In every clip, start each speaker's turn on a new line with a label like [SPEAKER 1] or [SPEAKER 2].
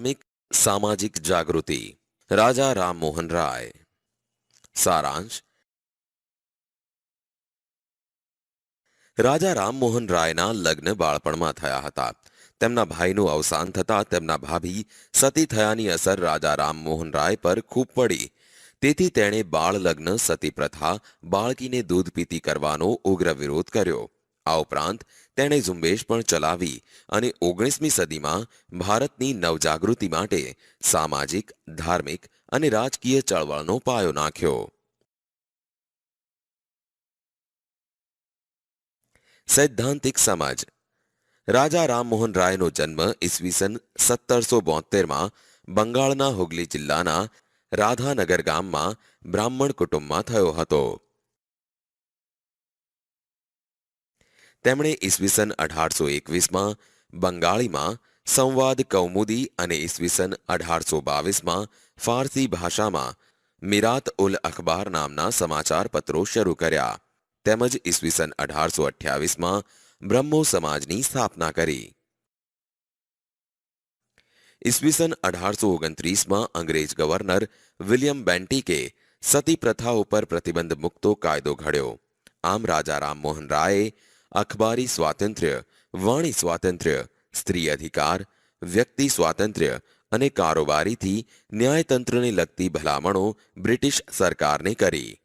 [SPEAKER 1] धार्मिक सामाजिक जागृति। राजा राममोहन राय। सारांश। રાજા રામમોહન રાયના લગ્ન બાળપણમાં થયા હતા. તેમના ભાઈનું અવસાન થતાં તેમના ભાભી સતી થયાની અસર રાજા રામમોહન રાય પર ખૂબ પડી. તેથી તેણે બાળ લગ્ન, સતી પ્રથા, બાળકીને દૂધ પીતી કરવાનો ઉગ્ર વિરોધ કર્યો. આ ઉપરાંત તેણે ઝુંબેશ પણ ચલાવી અને 19મી સદીમાં ભારતની નવજાગૃતિ માટે સામાજિક, ધાર્મિક અને રાજકીય ચળવળનો પાયો નાખ્યો. સૈદ્ધાંતિક સમજ. રાજા રામમોહન રાયનો જન્મ ઈસવીસન 1772માં બંગાળના હુગલી જિલ્લાના રાધાનગર ગામમાં બ્રાહ્મણ કુટુંબમાં થયો હતો. તેમણે ઈસવીસન 1821માં બંગાળીમાં સંવાદ કૌમુદી અને ઈસવીસન 1822માં ફારસી ભાષામાં મિરાત ઉલ અખબાર નામના સમાચાર પત્રો શરૂ કર્યા. તેમજ ઈસવીસન 1828માં બ્રહ્મો સમાજની સ્થાપના કરી. ઈસવીસન 1829માં અંગ્રેજ ગવર્નર વિલિયમ બેન્ટિકે સતી પ્રથા ઉપર પ્રતિબંધ મૂકતો કાયદો ઘડ્યો. આમ રાજા રામમોહન રાયે અખબારી સ્વાતંત્ર્ય, વાણી સ્વાતંત્ર્ય, સ્ત્રી અધિકાર, વ્યક્તિ સ્વાતંત્ર્ય અને કારોબારીથી ન્યાયતંત્રને લગતી ભલામણો બ્રિટિશ સરકારને કરી.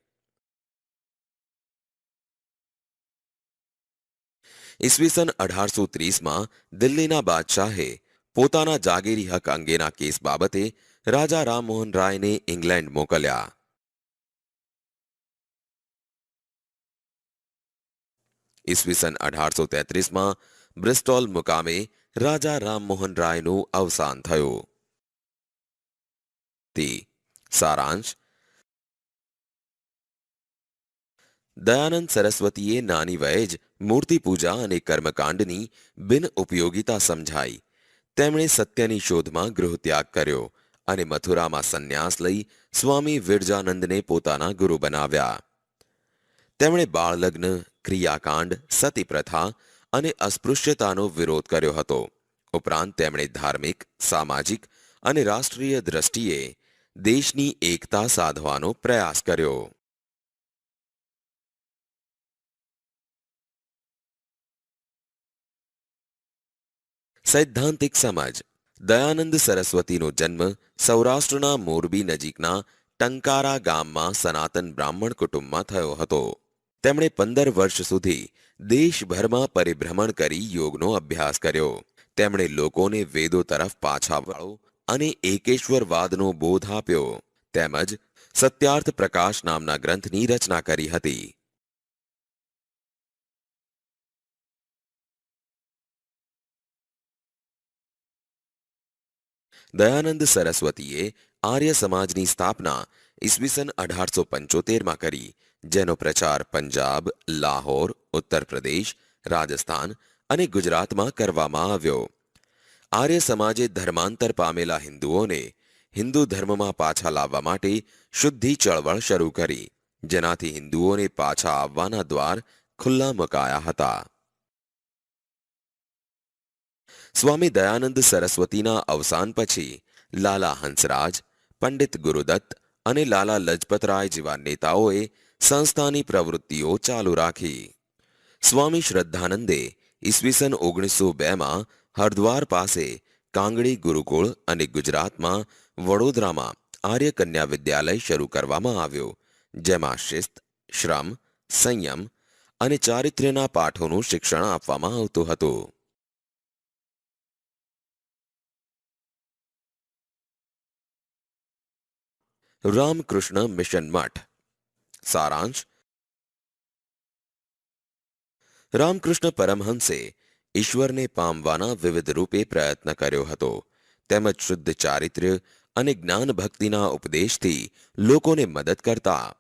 [SPEAKER 1] ઈસવીસન 1830માં દિલ્હીના બાદશાહે પોતાના જાગીરી હક અંગેના કેસ બાબતે રાજા રામમોહન રાયને ઇંગ્લેન્ડ મોકલ્યા. ઈસવીસન 1833માં બ્રિસ્ટોલ મુકામે રાજા રામમોહન રાયનું અવસાન થયું. સારાંશ. દયાનંદ સરસ્વતીએ નાની વયે જ મૂર્તિ પૂજા અને કર્મકાંડની બિન ઉપયોગિતા સમજાઈ. તેમણે સત્યની શોધમાં ગૃહત્યાગ કર્યો અને મથુરામાં સંન્યાસ લઈ સ્વામી વિરજાનંદને પોતાના ગુરુ બનાવ્યા. તેમણે બાળલગ્ન, ક્રિયાકાંડ, સતી પ્રથા અને અસ્પૃશ્યતાનો વિરોધ કર્યો હતો. ઉપરાંત તેમણે ધાર્મિક, સામાજિક અને રાષ્ટ્રીય દ્રષ્ટિએ દેશની એકતા સાધવાનો પ્રયાસ કર્યો. સૈદ્ધાંતિક સમજ. દયાનંદ સરસ્વતીનો જન્મ સૌરાષ્ટ્રના મોરબી નજીકના ટંકારા ગામમાં સનાતન બ્રાહ્મણ કુટુંબમાં થયો હતો. તેમણે 15 વર્ષ સુધી દેશભરમાં પરિભ્રમણ કરી યોગનો અભ્યાસ કર્યો. તેમણે લોકોને વેદો તરફ પાછા વાળો અને એકેશ્વરવાદનો બોધ આપ્યો. તેમજ સત્યાર્થ પ્રકાશ નામના ગ્રંથની રચના કરી હતી. દયાનંદ સરસ્વતીએ આર્ય સમાજની સ્થાપના ઈસવીસન 1875માં કરી, જેનો પ્રચાર પંજાબ, લાહોર, ઉત્તર પ્રદેશ, રાજસ્થાન અને ગુજરાતમાં કરવામાં આવ્યો. આર્ય સમાજે ધર્માંતર પામેલા હિન્દુઓને હિન્દુ ધર્મમાં પાછા લાવવા માટે શુદ્ધિ ચળવળ શરૂ કરી, જેનાથી હિન્દુઓને પાછા આવવાના દ્વાર ખુલ્લા મુકાયા હતા. સ્વામી દયાનંદ સરસ્વતીના અવસાન પછી લાલા હંસરાજ, પંડિત ગુરુદત્ત અને લાલા લજપતરાય જેવા નેતાઓએ સંસ્થાની પ્રવૃત્તિઓ ચાલુ રાખી. સ્વામી શ્રદ્ધાનંદે ઈસવીસન 1902માં હરદ્વાર પાસે કાંગડી ગુરુકુળ અને ગુજરાતમાં વડોદરામાં આર્ય કન્યા વિદ્યાલય શરૂ કરવામાં આવ્યો, જેમાં શિસ્ત, શ્રમ, સંયમ અને ચારિત્ર્યના પાઠોનું શિક્ષણ આપવામાં આવતું હતું. રામકૃષ્ણ મિશન મઠ. સારાંશ. રામકૃષ્ણ પરમહંસે ઈશ્વરને પામવાના વિવિધ રૂપે પ્રયત્ન કર્યો હતો. તેમજ શુદ્ધ ચારિત્ર્ય અને જ્ઞાન ભક્તિના ઉપદેશથી લોકોને મદદ કરતા.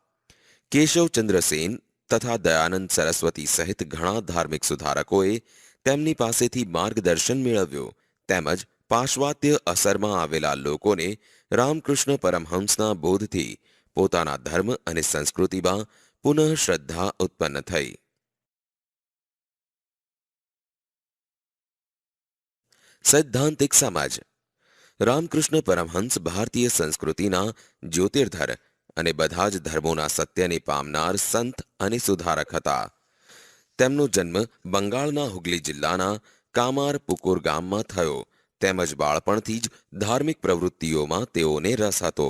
[SPEAKER 1] કેશવચંદ્ર સેન તથા દયાનંદ સરસ્વતી સહિત ઘણા ધાર્મિક સુધારકોએ તેમની પાસેથી માર્ગદર્શન મેળવ્યું. તેમજ પાશ્ચાત્ય અસરમાં આવેલા લોકોને રામકૃષ્ણ પરમહંસના બોધથી પોતાના ધર્મ અને સંસ્કૃતિમાં પુનઃ શ્રદ્ધા ઉત્પન્ન થઈ. સૈદ્ધાંતિક સમજ. રામકૃષ્ણ પરમહંસ ભારતીય સંસ્કૃતિના જ્યોતિર્ધર અને બધા જ ધર્મોના સત્યને પામનાર સંત અને સુધારક હતા. તેમનો જન્મ બંગાળના હુગલી જિલ્લાના કામાર પુકુર ગામમાં થયો, તેમજ બાળપણથી જ ધાર્મિક પ્રવૃત્તિઓમાં તેઓને રસ હતો.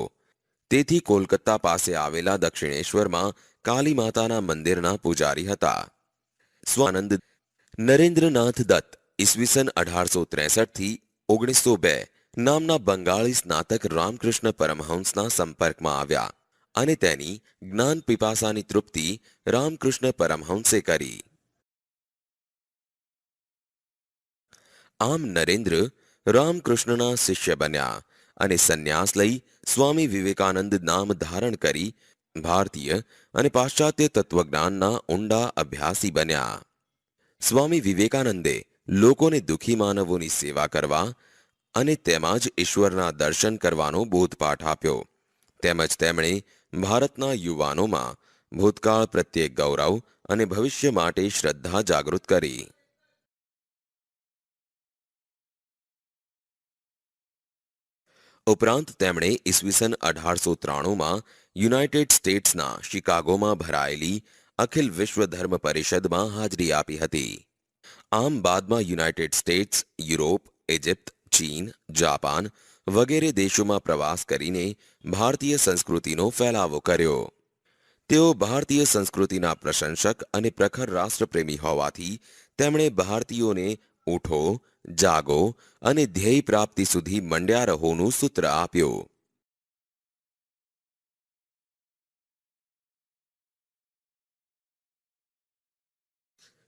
[SPEAKER 1] તેથી કોલકાતા પાસે આવેલા દક્ષિણેશ્વરમાં કાલી માતાના મંદિરના પૂજારી હતા. સ્વાનંદ નરેન્દ્રનાથ દત્ત ઈસવીસન 1863 થી 1902 નામના બંગાળી સ્નાતક રામકૃષ્ણ પરમહંસના સંપર્કમાં આવ્યા અને તેની જ્ઞાન પીપાસાની તૃપ્તિ રામકૃષ્ણ પરમહંસે કરી. આમ નરેન્દ્ર રામકૃષ્ણના શિષ્ય બન્યા અને સંન્યાસ લઈ સ્વામી વિવેકાનંદ નામ ધારણ કરી ભારતીય અને પાશ્ચાત્ય તત્વજ્ઞાનના ઊંડા અભ્યાસી બન્યા. સ્વામી વિવેકાનંદે લોકોને દુઃખી માનવોની સેવા કરવા અને તેમાં જ ઈશ્વરના દર્શન કરવાનો બોધપાઠ આપ્યો. તેમજ તેમણે ભારતના યુવાનોમાં ભૂતકાળ પ્રત્યે ગૌરવ અને ભવિષ્ય માટે શ્રદ્ધા જાગૃત કરી. ઉપરાંત તેમણે ઈસવીસન 1893માં યુનાઇટેડ સ્ટેટ્સના શિકાગોમાં ભરાયેલી અખિલ વિશ્વ ધર્મ પરિષદમાં હાજરી આપી હતી. આમ બાદમાં યુનાઇટેડ સ્ટેટ્સ, યુરોપ, ઇજિપ્ત, ચીન, જાપાન વગેરે દેશોમાં પ્રવાસ કરીને ભારતીય સંસ્કૃતિનો ફેલાવો કર્યો. તેઓ ભારતીય સંસ્કૃતિના પ્રશંસક અને પ્રખર રાષ્ટ્રપ્રેમી હોવાથી તેમણે ભારતીયોને ઉઠો, જાગો અને ધ્યેય પ્રાપ્તિ સુધી મંડ્યા રહોનું સૂત્ર આપ્યું.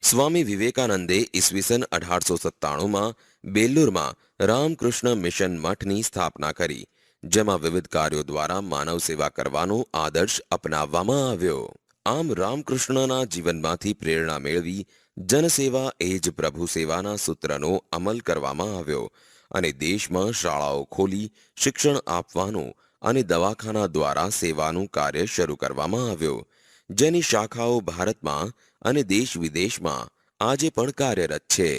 [SPEAKER 1] સ્વામી વિવેકાનંદે ઈસવીસન 1897માં બેલ્લુરમાં રામકૃષ્ણ મિશન મઠની સ્થાપના કરી, જેમાં વિવિધ કાર્યો દ્વારા માનવ સેવા કરવાનો આદર્શ અપનાવવામાં આવ્યો. આમ રામકૃષ્ણના જીવનમાંથી પ્રેરણા મેળવી જનસેવા એ જ પ્રભુ સેવાના સૂત્રનો અમલ કરવામાં આવ્યો અને દેશમાં શાળાઓ ખોલી શિક્ષણ આપવાનું અને દવાખાના દ્વારા સેવાનું કાર્ય શરૂ કરવામાં આવ્યું, જેની શાખાઓ ભારતમાં અને દેશ વિદેશમાં આજે પણ કાર્યરત છે.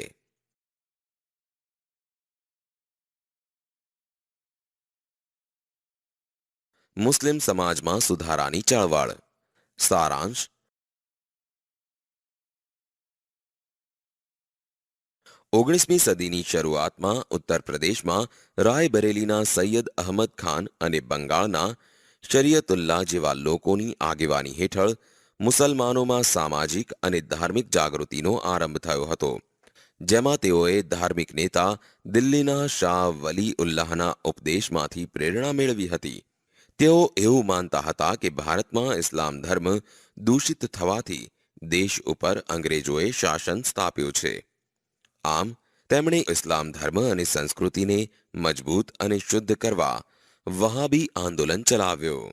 [SPEAKER 1] મુસ્લિમ સમાજમાં સુધારાની ચળવળ. સારાંશ. 19મી સદીની શરૂઆતમાં ઉત્તર પ્રદેશમાં રાયબરેલીના સૈયદ અહમદ ખાન અને બંગાળના શરિયતુલ્લાહ જેવા લોકોની આગેવાની હેઠળ મુસલમાનોમાં સામાજિક અને ધાર્મિક જાગૃતિનો આરંભ થયો હતો, જેમાં તેઓએ ધાર્મિક નેતા દિલ્હીના શાહ વલી ઉલ્લાહના ઉપદેશમાંથી પ્રેરણા મેળવી હતી. તેઓ એવું માનતા હતા કે ભારતમાં ઇસ્લામ ધર્મ દૂષિત થવાથી દેશ ઉપર અંગ્રેજોએ શાસન સ્થાપ્યું છે. આમ તેમણે ઇસ્લામ ધર્મ અને સંસ્કૃતિને મજબૂત અને શુદ્ધ કરવા વહાબી આંદોલન ચલાવ્યું.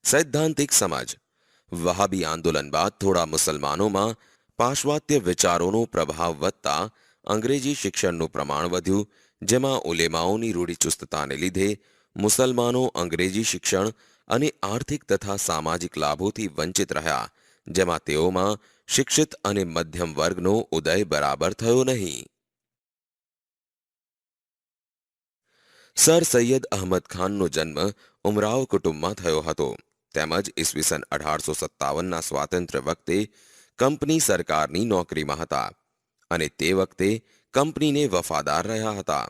[SPEAKER 1] સૈદ્ધાંતિક સમજ. વહાબી આંદોલન બાદ થોડા મુસલમાનોમાં પાશ્ચાત્ય વિચારોનો પ્રભાવ વધતા અંગ્રેજી શિક્ષણનું પ્રમાણ વધ્યું, જેમાં ઉલેમાઓની રૂઢિચુસ્તતાને લીધે મુસલમાનો અંગ્રેજી શિક્ષણ અને આર્થિક તથા સામાજિક લાભોથી વંચિત રહ્યા, જેમાં તેઓમાં શિક્ષિત અને મધ્યમ વર્ગનો ઉદય બરાબર થયો નહીં. સર સૈયદ અહમદ ખાનનો જન્મ ઉમરાવ કુટુંબમાં થયો હતો, તેમજ ઈસવીસન 1857ના સ્વાતંત્ર્ય વખતે કંપની સરકારની નોકરીમાં હતા અને તે વખતે કંપનીને વફાદાર રહ્યા હતા.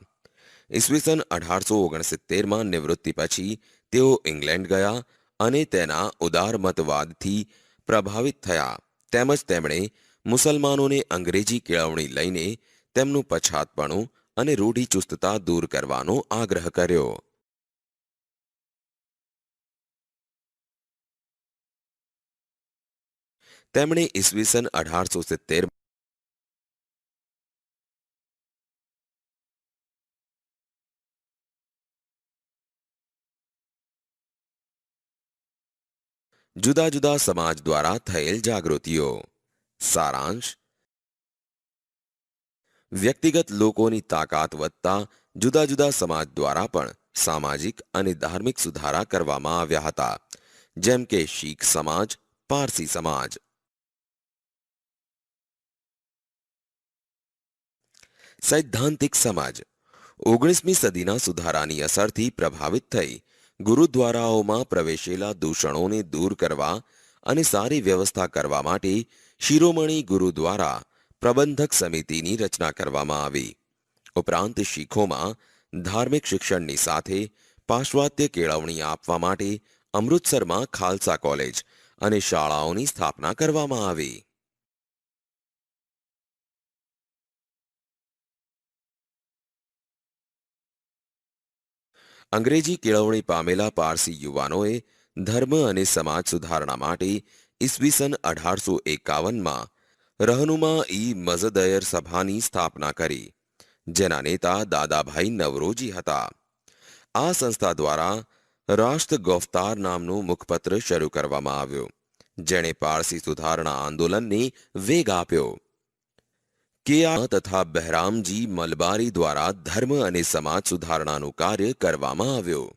[SPEAKER 1] ઈસવીસન 1869માં નિવૃત્તિ પછી તેઓ ઇંગ્લેન્ડ ગયા અને તેના ઉદારમતવાદથી પ્રભાવિત થયા, તેમજ તેમણે મુસલમાનોને અંગ્રેજી કેળવણી લઈને તેમનું પછાતપણું અને રૂઢિચુસ્તતા દૂર કરવાનો આગ્રહ કર્યો. તેમણે ઈસવીસન 1870 જુદા જુદા સમાજ દ્વારા થયેલ જાગૃતિઓ. સારાંશ. વ્યક્તિગત લોકોની તાકાત વધતા જુદા જુદા સમાજ દ્વારા પણ સામાજિક અને ધાર્મિક સુધારા કરવામાં આવ્યા હતા, જેમ કે શીખ સમાજ, પારસી સમાજ. સૈદ્ધાંતિક સમાજ 19મી સદીના સુધારાની અસરથી પ્રભાવિત થઈ ગુરુદ્વારાઓમાં પ્રવેશેલા દૂષણોને દૂર કરવા અને સારી વ્યવસ્થા કરવા માટે શિરોમણી ગુરુદ્વારા પ્રબંધક સમિતિની રચના કરવામાં આવી. ઉપરાંત શીખોમાં ધાર્મિક શિક્ષણની સાથે પાશ્ચાત્ય કેળવણી આપવા માટે અમૃતસરમાં ખાલસા કોલેજ અને શાળાઓની સ્થાપના કરવામાં આવી. અંગ્રેજી કેળવણી પામેલા પારસી યુવાનોએ ધર્મ અને સમાજ સુધારણા માટે ઈસવીસન 1851માં રહનુમા ઈ મઝદયર સભાની સ્થાપના કરી, જેના નેતા દાદાભાઈ નવરોજી હતા. આ સંસ્થા દ્વારા રાષ્ટ્ર ગોફતાર નામનું મુખપત્ર શરૂ કરવામાં આવ્યું, જેણે પારસી સુધારણા આંદોલનને વેગ આપ્યો. કેઆર તથા બહેરામજી મલબારી દ્વારા ધર્મ અને સમાજ સુધારણાનું કાર્ય કરવામાં આવ્યું,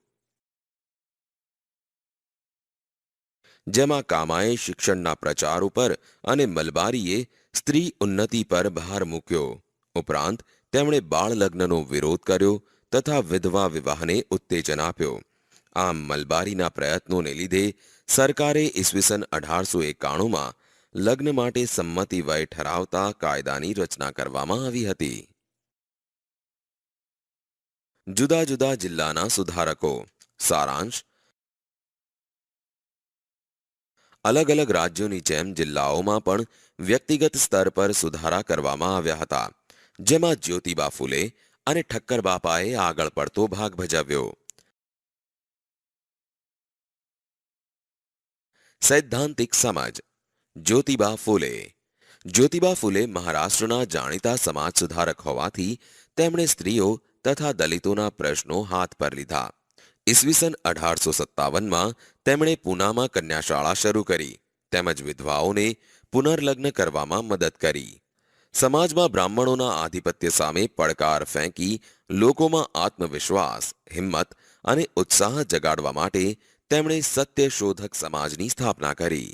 [SPEAKER 1] જેમાં કામાએ શિક્ષણના પ્રચાર ઉપર અને મલબારીએ સ્ત્રી ઉન્નતિ પર ભાર મૂક્યો. ઉપરાંત તેમણે બાળ લગ્નનો વિરોધ કર્યો તથા વિધવા વિવાહને ઉત્તેજન આપ્યો. આમ મલબારીના પ્રયત્નોને લીધે સરકારે ઈસવીસન 1891માં લગ્ન માટે સંમતિ વય ઠરાવતા કાયદાની રચના કરવામાં આવી હતી. જુદા જુદા જિલ્લાના સુધારકો. સારાંશ: અલગ અલગ રાજ્યોની જેમ જિલ્લાઓમાં પણ વ્યક્તિગત સ્તર પર સુધારા કરવામાં આવ્યા હતા, જેમાં જ્યોતિબા ફૂલે અને ઠક્કર બાપાએ આગળ પડતો ભાગ ભજવ્યો. સૈદ્ધાંતિક સમાજ જ્યોતિબા ફૂલે મહારાષ્ટ્રના જાણીતા સમાજ સુધારક હોવાથી તેમણે સ્ત્રીઓ તથા દલિતોના પ્રશ્નો હાથ પર લીધા. ઈસવીસન 1857માં તેમણે પૂનામાં કન્યાશાળા શરૂ કરી તેમજ વિધવાઓને પુનર્લગ્ન કરવામાં મદદ કરી. સમાજમાં બ્રાહ્મણોના આધિપત્ય સામે પડકાર ફેંકી લોકોમાં આત્મવિશ્વાસ, હિંમત અને ઉત્સાહ જગાડવા માટે તેમણે સત્યશોધક સમાજની સ્થાપના કરી.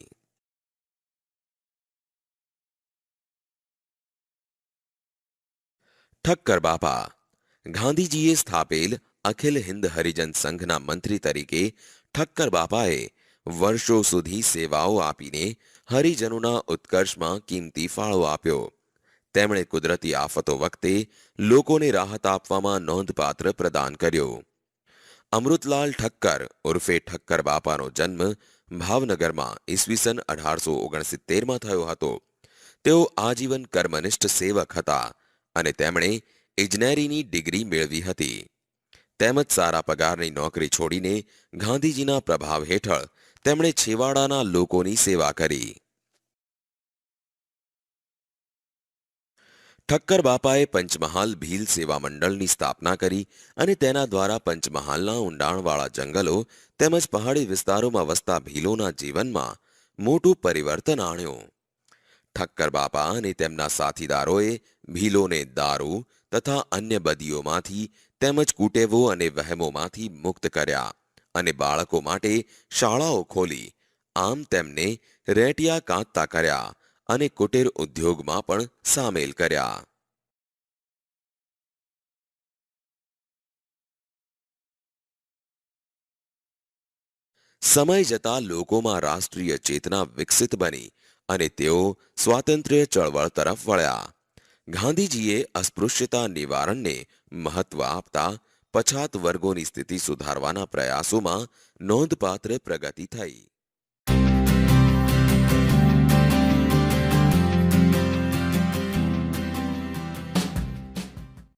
[SPEAKER 1] ઠક્કર બાપા ગાંધીજીએ સ્થાપેલ અખિલ હિન્દ હરિજન સંઘના મંત્રી તરીકે ઠક્કર બાપાએ વર્ષો સુધી સેવાઓ આપીને હરિજનોના ઉત્કર્ષમાં કિંમતી ફાળો આપ્યો. તેમણે કુદરતી આફતો વખતે લોકોને રાહત આપવામાં નોંધપાત્ર પ્રદાન કર્યો. અમૃતલાલ ઠક્કર ઉર્ફે ઠક્કર બાપાનો જન્મ ભાવનગરમાં ઈસવીસન 1869માં થયો હતો. તેઓ આજીવન કર્મનિષ્ઠ સેવક હતા અને તેમણે ઇજનેરીની ડિગ્રી મેળવી હતી. તેમજ સારા પગારની નોકરી છોડીને ગાંધીજીના પ્રભાવ હેઠળ તેમણે છેવાડાના લોકોની સેવા કરી. ઠક્કર બાપાએ પંચમહાલ ભીલ સેવા મંડળની સ્થાપના કરી અને તેના દ્વારા પંચમહાલના ઊંડાણવાળા જંગલો તેમજ પહાડી વિસ્તારોમાં વસતા ભીલોના જીવનમાં મોટું પરિવર્તન આણ્યું. ઠક્કર બાપા અને તેમના સાથીદારોએ ભીલોને દારૂ તથા અન્ય બદીઓમાંથી તેમજ કુટેવો અને વહેમોમાંથી મુક્ત કર્યા અને બાળકો માટે શાળાઓ ખોલી. આમ તેમને રેટિયા કાંતતા કર્યા અને કુટીર ઉદ્યોગમાં પણ સામેલ કર્યા. સમય જતા લોકોમાં રાષ્ટ્રીય ચેતના વિકસિત બની અને તેઓ સ્વાતંત્ર્ય ચળવળ તરફ વળ્યા. ગાંધીજીએ અસ્પૃશ્યતા નિવારણને મહત્વ આપતા પછાત વર્ગોની સ્થિતિ સુધારવાના પ્રયાસોમાં નોંધપાત્ર પ્રગતિ થઈ.